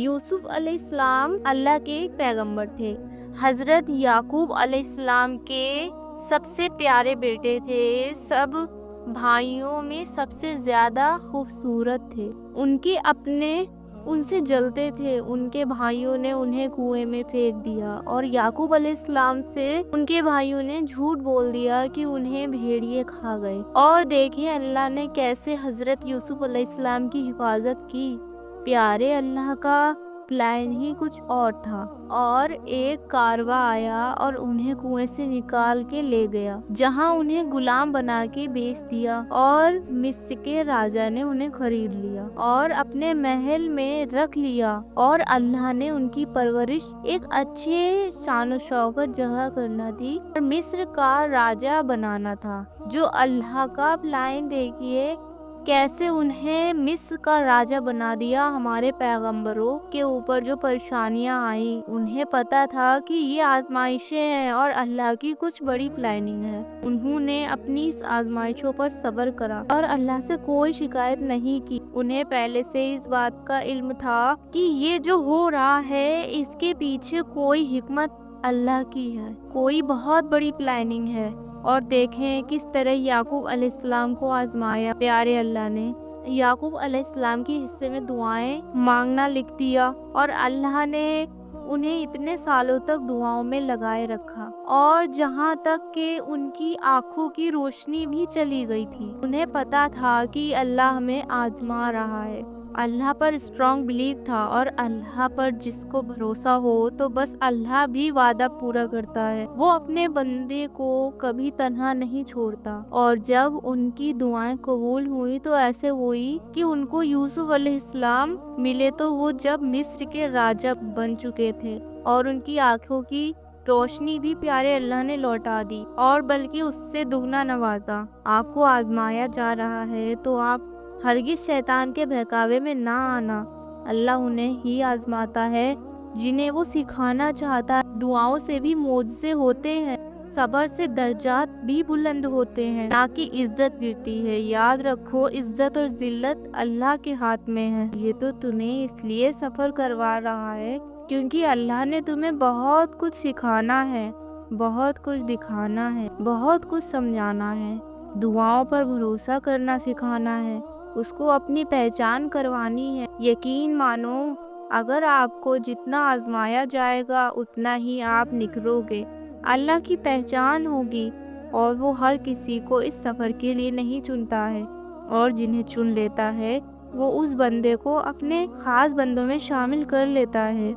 یوسف علیہ السلام اللہ کے ایک پیغمبر تھے۔ حضرت یعقوب علیہ السلام کے سب سے پیارے بیٹے تھے، سب بھائیوں میں سب سے زیادہ خوبصورت تھے۔ ان سے جلتے تھے، ان کے بھائیوں نے انہیں کنویں میں پھینک دیا، اور یعقوب علیہ السلام سے ان کے بھائیوں نے جھوٹ بول دیا کہ انہیں بھیڑیے کھا گئے۔ اور دیکھیں اللہ نے کیسے حضرت یوسف علیہ السلام کی حفاظت کی۔ پیارے اللہ کا پلان ہی کچھ اور تھا، اور ایک کارواں آیا اور انہیں کنویں سے نکال کے لے گیا، جہاں انہیں غلام بنا کے بیچ دیا، اور مصر کے راجا نے انہیں خرید لیا اور اپنے محل میں رکھ لیا، اور اللہ نے ان کی پرورش ایک اچھے شان و شوکت جگہ کرنا تھی اور مصر کا راجا بنانا تھا۔ جو اللہ کا پلان دیکھیے کیسے انہیں مصر کا راجا بنا دیا۔ ہمارے پیغمبروں کے اوپر جو پریشانیاں آئیں، انہیں پتا تھا کہ یہ آزمائشیں ہیں اور اللہ کی کچھ بڑی پلاننگ ہے۔ انہوں نے اپنی اس آزمائشوں پر صبر کرا اور اللہ سے کوئی شکایت نہیں کی۔ انہیں پہلے سے اس بات کا علم تھا کہ یہ جو ہو رہا ہے اس کے پیچھے کوئی حکمت اللہ کی ہے، کوئی بہت بڑی پلاننگ ہے۔ اور دیکھیں کس طرح یعقوب علیہ السلام کو آزمایا پیارے اللہ نے۔ یعقوب علیہ السلام کی حصے میں دعائیں مانگنا لکھ دیا، اور اللہ نے انہیں اتنے سالوں تک دعاؤں میں لگائے رکھا، اور جہاں تک کہ ان کی آنکھوں کی روشنی بھی چلی گئی تھی۔ انہیں پتا تھا کہ اللہ ہمیں آزما رہا ہے۔ اللہ پر اسٹرانگ بلیف تھا، اور اللہ پر جس کو بھروسہ ہو تو بس اللہ بھی وعدہ پورا کرتا ہے۔ وہ اپنے بندے کو کبھی تنہا نہیں چھوڑتا۔ اور جب ان کی دعائیں قبول ہوئی تو ایسے ہوئی کہ ان کو یوسف علیہ السلام ملے تو وہ جب مصر کے راجا بن چکے تھے، اور ان کی آنکھوں کی روشنی بھی پیارے اللہ نے لوٹا دی، اور بلکہ اس سے دگنا نوازا۔ آپ کو آزمایا جا رہا ہے تو آپ ہرگز شیطان کے بہکاوے میں نہ آنا۔ اللہ انہیں ہی آزماتا ہے جنہیں وہ سکھانا چاہتا ہے۔ دعاؤں سے بھی معجزے ہوتے ہیں، صبر سے درجات بھی بلند ہوتے ہیں، نہ کہ عزت گرتی ہے۔ یاد رکھو عزت اور ذلت اللہ کے ہاتھ میں ہے۔ یہ تو تمہیں اس لیے سفر کروا رہا ہے کیونکہ اللہ نے تمہیں بہت کچھ سکھانا ہے، بہت کچھ دکھانا ہے، بہت کچھ سمجھانا ہے، دعاؤں پر بھروسہ کرنا سکھانا ہے، اس کو اپنی پہچان کروانی ہے۔ یقین مانو اگر آپ کو جتنا آزمایا جائے گا اتنا ہی آپ نکھرو گے، اللہ کی پہچان ہوگی، اور وہ ہر کسی کو اس سفر کے لیے نہیں چنتا ہے، اور جنہیں چن لیتا ہے وہ اس بندے کو اپنے خاص بندوں میں شامل کر لیتا ہے۔